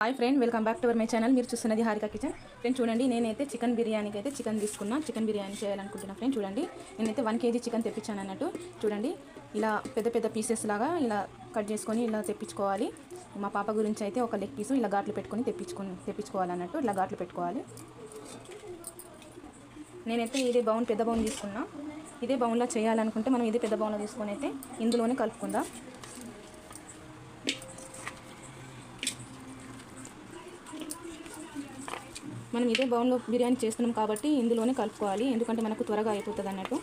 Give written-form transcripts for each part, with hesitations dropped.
Hi friend, welcome back to our my channel. మీరు చూస్తున్నది Harika kitchen. Friend చూడండి, నేనైతే చికెన్ బిర్యానీకి అయితే చికెన్ తీసుకున్నా. చికెన్ బిర్యానీ చేయాలనుకుంటున్నా. ఫ్రెండ్ చూడండి, నేనైతే 1 kg చికెన్ తెప్పించాను అన్నట్టు. చూడండి, ఇలా పెద్ద పెద్ద పీసెస్ లాగా ఇలా కట్ చేసుకొని ఇలా తెప్పించుకోవాలి. మా పాప గురించి అయితే ఒక లెగ్ పీసు ఇలా ఘాట్లు పెట్టుకొని తెప్పించుకోవాలన్నట్టు. ఇలా ఘాట్లు పెట్టుకోవాలి. నేనైతే ఇదే పెద్ద బౌన్ తీసుకున్నా. ఇదే బౌన్లో చేయాలనుకుంటే మనం ఇదే పెద్ద బౌన్లో తీసుకొని అయితే ఇందులోనే కలుపుకుందాం. మనం ఇదే బౌన్లో బిర్యానీ చేస్తున్నాం కాబట్టి ఇందులోనే కలుపుకోవాలి, ఎందుకంటే మనకు త్వరగా అయిపోతుంది అన్నట్టు.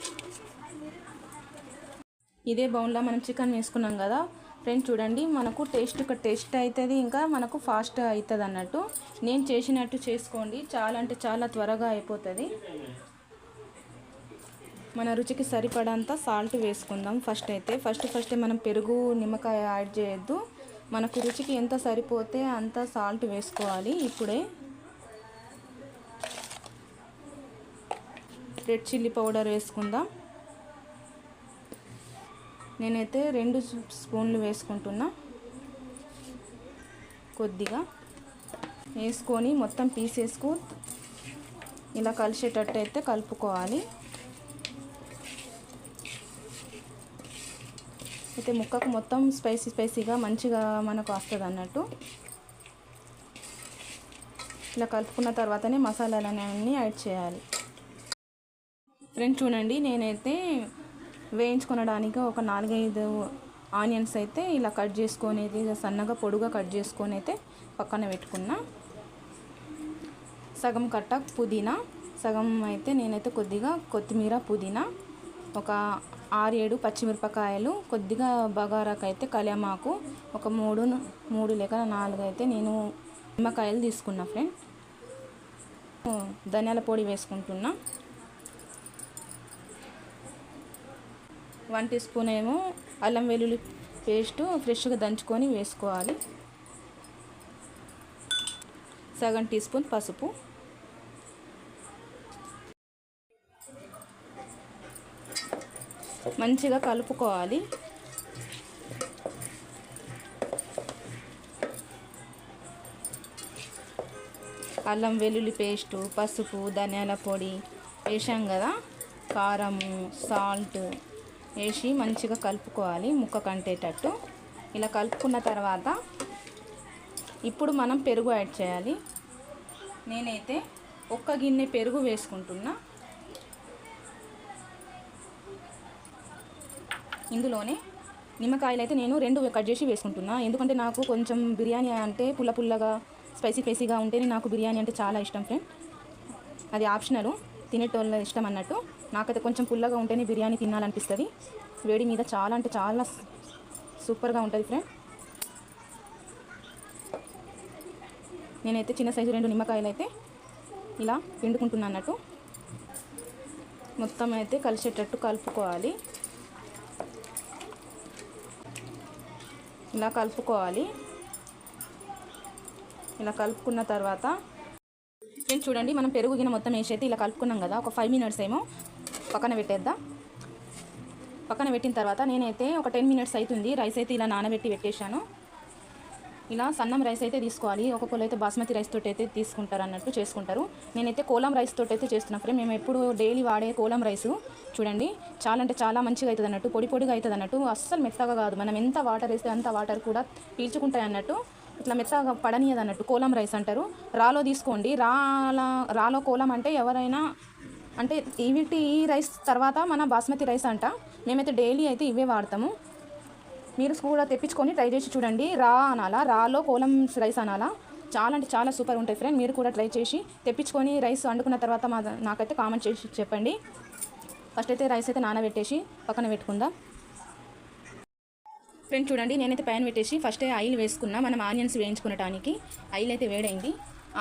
ఇదే బౌన్లో మనం చికెన్ వేసుకున్నాం కదా ఫ్రెండ్స్, చూడండి మనకు టేస్ట్ అవుతుంది, ఇంకా మనకు ఫాస్ట్ అవుతుంది అన్నట్టు. నేను చేసినట్టు చేసుకోండి, చాలా అంటే చాలా త్వరగా అయిపోతుంది. మన రుచికి సరిపడంత సాల్ట్ వేసుకుందాం. ఫస్ట్ మనం పెరుగు నిమ్మకాయ యాడ్ చేయొద్దు. మనకు రుచికి ఎంత సరిపోతే అంత సాల్ట్ వేసుకోవాలి. ఇప్పుడే రెడ్ చిల్లీ పౌడర్ వేసుకుందాం. నేనైతే 2 స్పూన్లు వేసుకుంటున్నా. కొద్దిగా వేసుకొని మొత్తం పీసెస్కు ఇలా కలిసేటట్టు అయితే కలుపుకోవాలి. అయితే ముక్కకు మొత్తం స్పైసీగా మంచిగా మనకు వస్తుంది అన్నట్టు. ఇలా కలుపుకున్న తర్వాతనే మసాలాలన్నీ యాడ్ చేయాలి. ఫ్రెండ్స్ చూడండి, నేనైతే వేయించుకొనడానికి ఒక 4-5 ఆనియన్స్ అయితే ఇలా కట్ చేసుకొని సన్నగా పొడుగా కట్ చేసుకొని అయితే పక్కన పెట్టుకున్నా. సగం కట్ట పుదీనా, సగం అయితే నేనైతే కొద్దిగా కొత్తిమీర, పుదీనా, ఒక 6-7 పచ్చిమిరపకాయలు, కొద్దిగా బగారాకు అయితే కళ్యామాకు, ఒక 3 లేక 4 అయితే నేను నిమ్మకాయలు తీసుకున్నా. ఫ్రెండ్ ధనియాల పొడి వేసుకుంటున్నా. 1 టీ స్పూన్ ఏమో అల్లం వెల్లుల్లి పేస్ట్ ఫ్రెష్గా దంచుకొని వేసుకోవాలి. సగం టీ స్పూన్ పసుపు, మంచిగా కలుపుకోవాలి. అల్లం వెల్లుల్లి పేస్టు, పసుపు, ధనియాల పొడి వేసాం కదా, కారము, సాల్ట్ వేసి మంచిగా కలుపుకోవాలి ముక్క కంటేటట్టు. ఇలా కలుపుకున్న తర్వాత ఇప్పుడు మనం పెరుగు యాడ్ చేయాలి. నేనైతే 1 గిన్నె పెరుగు వేసుకుంటున్నా. ఇందులోనే నిమ్మకాయలు అయితే నేను 2 కట్ చేసి వేసుకుంటున్నా, ఎందుకంటే నాకు కొంచెం బిర్యానీ అంటే పుల్లగా స్పైసీగా ఉంటేనే నాకు బిర్యానీ అంటే చాలా ఇష్టం ఫ్రెండ్. అది ఆప్షనల్, తినేటోళ్ళ ఇష్టం అన్నట్టు. నాకైతే కొంచెం పుల్లగా ఉంటేనే బిర్యానీ తినాలనిపిస్తుంది. వేడి మీద చాలా అంటే చాలా సూపర్గా ఉంటుంది ఫ్రెండ్. నేనైతే చిన్న సైజు 2 నిమ్మకాయలు అయితే ఇలా పిండుకుంటున్నా అన్నట్టు. మొత్తం అయితే కలిసేటట్టు కలుపుకోవాలి. ఇలా కలుపుకోవాలి. ఇలా కలుపుకున్న తర్వాత నేను చూడండి, మనం పెరుగు గిన్నె మొత్తం వేసి అయితే ఇలా కలుపుకున్నాం కదా, ఒక 5 మినిట్స్ ఏమో పక్కన పెట్టేద్దాం. పక్కన పెట్టిన తర్వాత నేనైతే ఒక 10 మినిట్స్ అవుతుంది. రైస్ అయితే ఇలా నానబెట్టి పెట్టేశాను. ఇలా సన్నం రైస్ అయితే తీసుకోవాలి. ఒక్కొక్కరు అయితే బాస్మతి రైస్ తోటి అయితే తీసుకుంటారు అన్నట్టు చేసుకుంటారు. నేనైతే కోలం రైస్ తోటి అయితే చేస్తున్నా ఫ్రెండ్. మేము ఎప్పుడు డైలీ వాడే కోలం రైస్ చూడండి, చాలా అంటే చాలా మంచిగా అవుతుంది అన్నట్టు. పొడిగా అవుతుంది అన్నట్టు, అస్సలు మెత్తగా కాదు. మనం ఎంత వాటర్ వేస్తే అంత వాటర్ కూడా పీల్చుకుంటాయి అన్నట్టు. ఇట్లా మెత్తగా పడనీయదు అన్నట్టు. కోలం రైస్ అంటారు. రాలో తీసుకోండి. రాలో కోలం అంటే ఎవరైనా అంటే ఈ రైస్ తర్వాత మన బాస్మతి రైస్ అంట. మేమైతే డైలీ అయితే ఇవే వాడతాము. మీరు కూడా తెప్పించుకొని ట్రై చేసి చూడండి. రాలో కోలం రైస్ అనాలా. చాలా అంటే చాలా సూపర్ ఉంటాయి ఫ్రెండ్. మీరు కూడా ట్రై చేసి తెప్పించుకొని రైస్ వండుకున్న తర్వాత నాకైతే కామెంట్ చేసి చెప్పండి. ఫస్ట్ అయితే రైస్ అయితే నానబెట్టేసి పక్కన పెట్టుకుందాం. ఫ్రెండ్ చూడండి, నేనైతే ప్యాన్ పెట్టేసి ఫస్ట్ ఆయిల్ వేసుకున్నా. మనం ఆనియన్స్ వేయించుకునడానికి ఆయిల్ అయితే వేడైంది.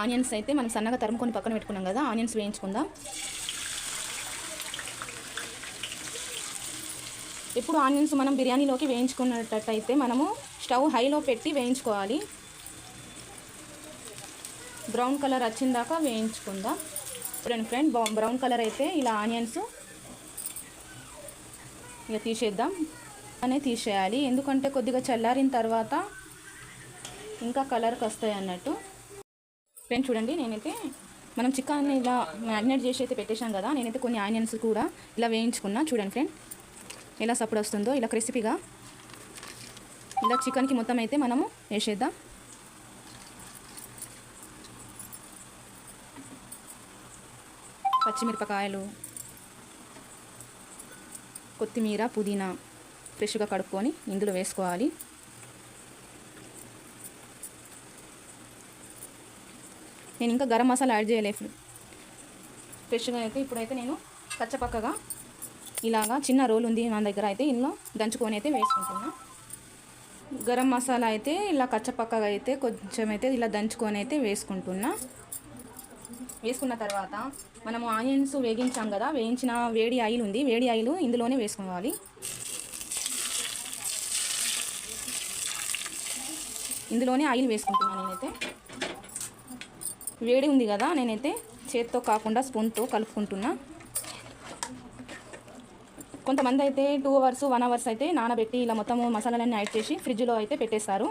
ఆనియన్స్ అయితే మనం సన్నగా తరుముకొని పక్కన పెట్టుకున్నాం కదా, ఆనియన్స్ వేయించుకుందాం. ఇప్పుడు ఆనియన్స్ మనం బిర్యానీలోకి వేయించుకున్నట్టయితే మనము స్టవ్ హైలో పెట్టి వేయించుకోవాలి. బ్రౌన్ కలర్ వచ్చిందాకా వేయించుకుందాం. చూడండి ఫ్రెండ్, బ్రౌన్ కలర్ అయితే ఇలా ఆనియన్స్ ఇక తీసేద్దాం. తీసేయాలి, ఎందుకంటే కొద్దిగా చల్లారిన తర్వాత ఇంకా కలర్కి వస్తాయి అన్నట్టు. ఫ్రెండ్స్ చూడండి, నేనైతే మనం చికెన్ ఇలా మ్యారినేట్ చేసి అయితే పెట్టేశాం కదా, నేనైతే కొన్ని ఆనియన్స్ కూడా ఇలా వేయించుకున్నా. చూడండి ఫ్రెండ్ ఎలా సప్పుడు వస్తుందో, ఇలా క్రిస్పీగా. ఇలా చికెన్కి మొత్తం అయితే మనము వేసేద్దాం. పచ్చిమిరపకాయలు, కొత్తిమీర, పుదీనా ఫ్రెష్గా కడుక్కొని ఇందులో వేసుకోవాలి. నేను ఇంకా గరం మసాలా యాడ్ చేయలేదు ఫ్రెష్గా అయితే. ఇప్పుడైతే నేను కచ్చపక్కగా ఇలాగా చిన్న రోల్ ఉంది నా దగ్గర, అయితే ఇందులో దంచుకొని అయితే వేసుకుంటున్నా. గరం మసాలా అయితే ఇలా కచ్చపక్కగా అయితే కొంచెం అయితే ఇలా దంచుకొని అయితే వేసుకుంటున్నా. వేసుకున్న తర్వాత మనము ఆనియన్స్ వేగించాం కదా, వేయించిన వేడి ఆయిల్ ఉంది, వేడి ఆయిల్ ఇందులోనే వేసుకోవాలి. ఇందులోనే ఆయిల్ వేసుకుంటున్నాను నేనైతే. వేడి ఉంది కదా, నేనైతే చేత్తో కాకుండా స్పూన్తో కలుపుకుంటున్నా. కొంతమంది అయితే 2 hours 1 hours అయితే నానబెట్టి ఇలా మొత్తం మసాలాలన్నీ యాడ్ చేసి ఫ్రిడ్జ్లో అయితే పెట్టేస్తారు.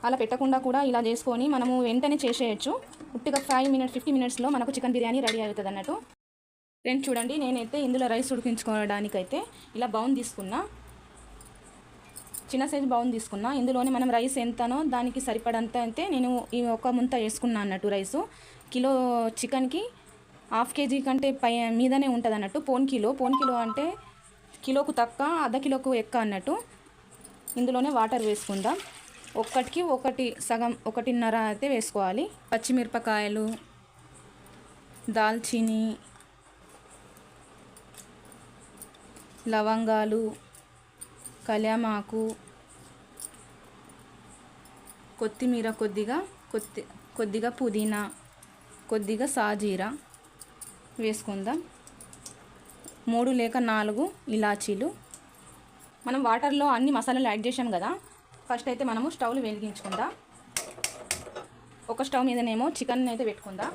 అలా పెట్టకుండా కూడా ఇలా చేసుకొని మనము వెంటనే చేసేయచ్చు. ఉట్టిగా 5 minutes 50 minutesలో మనకు చికెన్ బిర్యానీ రెడీ అవుతుంది అన్నట్టు. ఫ్రెండ్స్ చూడండి, నేనైతే ఇందులో రైస్ ఉడికించుకోవడానికైతే ఇలా బౌన్ తీసుకున్నా, చిన్న సైజు బౌన్ తీసుకున్నా. ఇందులోనే మనం రైస్ ఎంతనో దానికి సరిపడంత అయితే నేను ఈ ఒక ముంత వేసుకున్నా అన్నట్టు. రైసు కిలో చికెన్కి 1/2 kg కంటే మీదనే ఉంటుంది అన్నట్టు. పోన్ కిలో అంటే కిలోకు తక్కువ, అర్ధ కిలోకు ఎక్కువ అన్నట్టు. ఇందులోనే వాటర్ వేసుకుందాం. ఒక్కటికి ఒకటి సగం, 1.5 అయితే వేసుకోవాలి. పచ్చిమిరపకాయలు, దాల్చిని, లవంగాలు, కళ్యామాకు, కొత్తిమీర, కొద్దిగా పుదీనా, కొద్దిగా సాజీరా వేసుకుందాం. 3 లేక 4 ఇలాచీలు. మనం వాటర్లో అన్ని మసాలాలు యాడ్ చేసాం కదా, ఫస్ట్ అయితే మనము స్టవ్లు వెలిగించుకుందాం. ఒక స్టవ్ మీదనేమో చికెన్ అయితే పెట్టుకుందాం,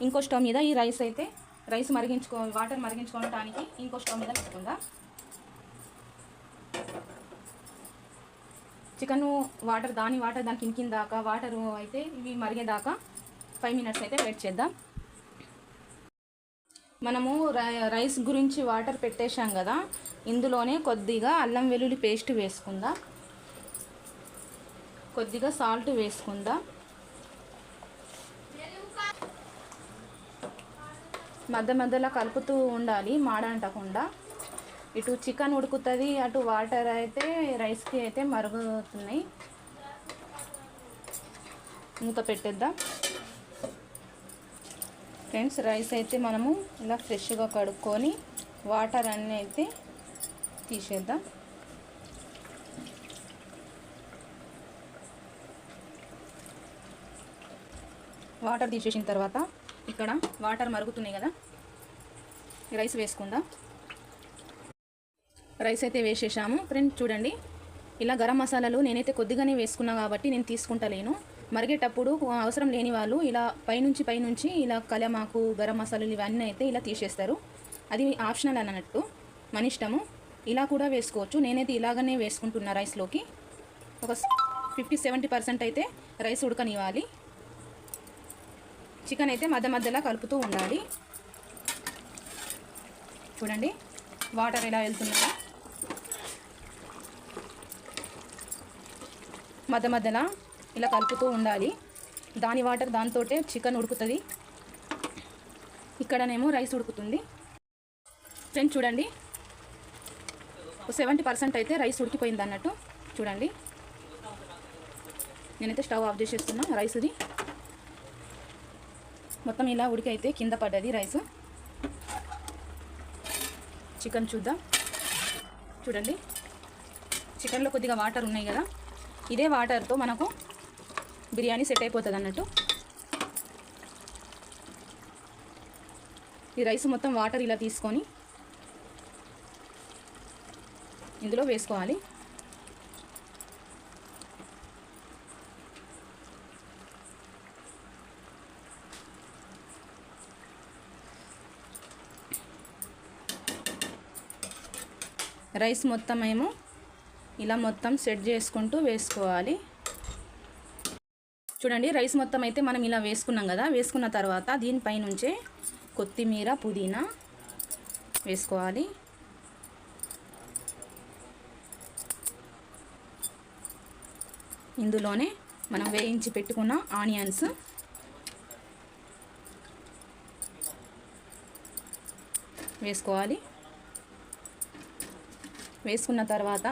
ఇంకో స్టవ్ మీద ఈ రైస్ వాటర్ మరిగించుకోవడానికి ఇంకో స్టవ్ మీద పెట్టుకుందాం. చికెన్ వాటర్ దానికి ఇంకిందాకా వాటర్ అయితే ఇవి మరిగేదాకా 5 minutes అయితే వెయిట్ చేద్దాం. మనము రైస్ గురించి వాటర్ పెట్టేశాం కదా, ఇందులోనే కొద్దిగా అల్లం వెల్లుల్లి పేస్ట్ వేసుకుందాం, కొద్దిగా సాల్ట్ వేసుకుందాం. మధ్యలో కలుపుతూ ఉండాలి, మాడంటకుండా. ఇటు చికెన్ ఉడుకుతుంది, అటు వాటర్ అయితే రైస్కి అయితే మరుగుతున్నాయి. మూత పెట్టేద్దాం. ఫ్రెండ్స్ రైస్ అయితే మనము ఇలా ఫ్రెష్గా కడుక్కొని వాటర్ అన్నీ అయితే తీసేద్దాం. వాటర్ తీసేసిన తర్వాత ఇక్కడ వాటర్ మరుగుతున్నాయి కదా, ఈ రైస్ వేసుకుందాం. రైస్ అయితే వేసేసాము. ఫ్రెండ్స్ చూడండి, ఇలా గరం మసాలాలు నేనైతే కొద్దిగానే వేసుకున్నా కాబట్టి నేను తీసుకుంటలేను. మరిగేటప్పుడు అవసరం లేని వాళ్ళు ఇలా పైనుంచి ఇలా కళ్యామాకు, గరం మసాలాలు ఇవన్నీ అయితే ఇలా తీసేస్తారు. అది ఆప్షనల్ అన్నట్టు, మన ఇష్టము. ఇలా కూడా వేసుకోవచ్చు. నేనైతే ఇలాగనే వేసుకుంటున్నా. రైస్లోకి ఒక 50-70% అయితే రైస్ ఉడకనివ్వాలి. చికెన్ అయితే మధ్యలో కలుపుతూ ఉండాలి. చూడండి వాటర్ ఎలా వెళ్తున్నాయో, మధ్యలో ఇలా కలుపుతూ ఉండాలి. దాని వాటర్ దాంతోటే చికెన్ ఉడుకుతుంది, ఇక్కడనేమో రైస్ ఉడుకుతుంది. ఫ్రెండ్స్ చూడండి, 70% అయితే రైస్ ఉడికిపోయింది అన్నట్టు. చూడండి, నేనైతే స్టవ్ ఆఫ్ చేసేస్తున్నా. రైస్ది మొత్తం ఇలా ఉడికి అయితే కింద పడ్డది రైస్. చికెన్ చూద్దాం. చూడండి, చికెన్లో కొద్దిగా వాటర్ ఉన్నాయి కదా, ఇదే వాటర్తో మనకు బిర్యానీ సెట్ అయిపోతుంది అన్నట్టు. ఈ రైస్ మొత్తం వాటర్ ఇలా తీసుకొని ఇందులో వేసుకోవాలి. రైస్ మొత్తం ఏమో ఇలా మొత్తం సెట్ చేసుకుంటూ వేసుకోవాలి. చూడండి రైస్ మొత్తం అయితే మనం ఇలా వేసుకున్నాం కదా. వేసుకున్న తర్వాత దీనిపైనుంచే కొత్తిమీర పుదీనా వేసుకోవాలి. ఇందులోనే మనం వేయించి పెట్టుకున్న ఆనియన్స్ వేసుకోవాలి. వేసుకున్న తర్వాత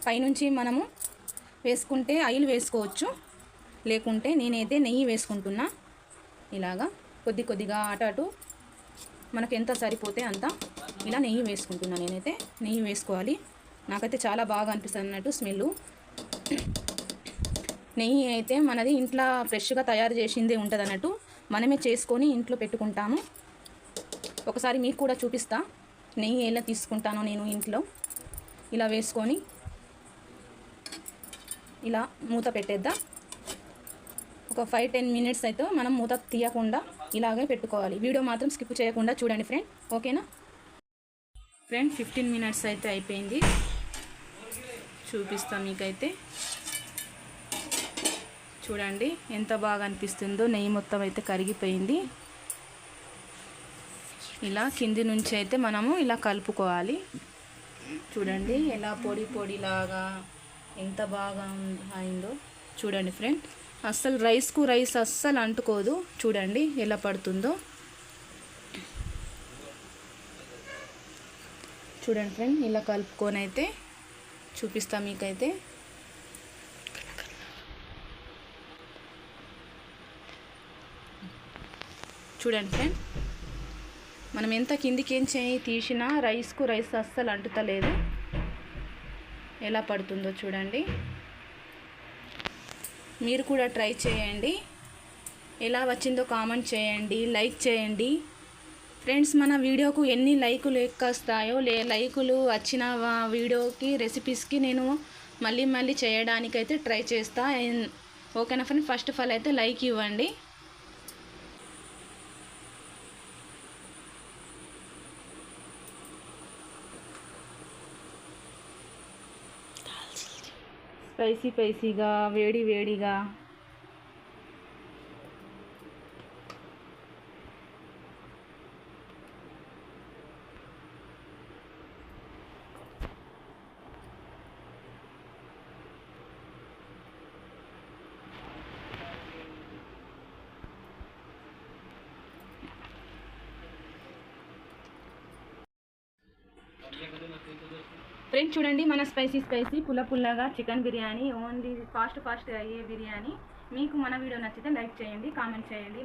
పైనుంచి మనము వేసుకుంటే ఆయిల్ వేసుకోవచ్చు, లేకుంటే నేనైతే నెయ్యి వేసుకుంటున్నా. ఇలాగా కొద్ది కొద్దిగా అటు మనకు ఎంత సరిపోతే అంత ఇలా నెయ్యి వేసుకుంటున్నా. నేనైతే నెయ్యి వేసుకోవాలి. నాకైతే చాలా బాగా అనిపిస్తుంది అన్నట్టు స్మెల్. నెయ్యి అయితే మనది ఇంట్లో ఫ్రెష్గా తయారు చేసిందే ఉంటుంది అన్నట్టు, మనమే చేసుకొని ఇంట్లో పెట్టుకుంటాము. ఒకసారి మీకు కూడా చూపిస్తా నెయ్యి ఎలా తీసుకుంటానో నేను ఇంట్లో. ఇలా వేసుకొని ఇలా మూత పెట్టేద్దాం. ఒక 5-10 మినిట్స్ అయితే మనం మూత తీయకుండా ఇలాగే పెట్టుకోవాలి. వీడియో మాత్రం స్కిప్ చేయకుండా చూడండి ఫ్రెండ్, ఓకేనా ఫ్రెండ్. 15 మినిట్స్ అయితే అయిపోయింది, చూపిస్తాం మీకైతే. చూడండి ఎంత బాగా అనిపిస్తుందో. నెయ్యి మొత్తం అయితే కరిగిపోయింది. ఇలా కింది నుంచి అయితే మనము ఇలా కలుపుకోవాలి. చూడండి ఎలా పొడి పొడిలాగా ఎంత బాగా అయిందో చూడండి ఫ్రెండ్. అస్సలు రైస్కు రైస్ అస్సలు అంటుకోదు. చూడండి ఎలా పడుతుందో. చూడండి ఫ్రెండ్, ఇలా కలుపుకొని అయితే చూపిస్తా మీకైతే. చూడండి ఫ్రెండ్, మనం ఎంత కిందికేం చేయి తీసినా రైస్కు రైస్ అస్సలు అంటుతలేదు. ఎలా పడుతుందో చూడండి. మీరు కూడా ట్రై చేయండి. ఎలా వచ్చిందో కామెంట్ చేయండి, లైక్ చేయండి ఫ్రెండ్స్. మన వీడియోకు ఎన్ని లైకులు ఎక్కొస్తాయో లైకులు వచ్చిన వీడియోకి రెసిపీస్కి నేను మళ్ళీ చేయడానికైతే ట్రై చేస్తా. ఓకేనా ఫ్రెండ్. ఫస్ట్ ఆఫ్ ఆల్ అయితే లైక్ ఇవ్వండి. స్పైసీగా వేడిగా ఫ్రెండ్స్. చూడండి మన స్పైసీ పుల్లగా చికెన్ బిర్యానీ, ఓన్లీ ఫాస్ట్ అయ్యే బిర్యానీ. మీకు మన వీడియో నచ్చితే లైక్ చేయండి, కామెంట్ చేయండి.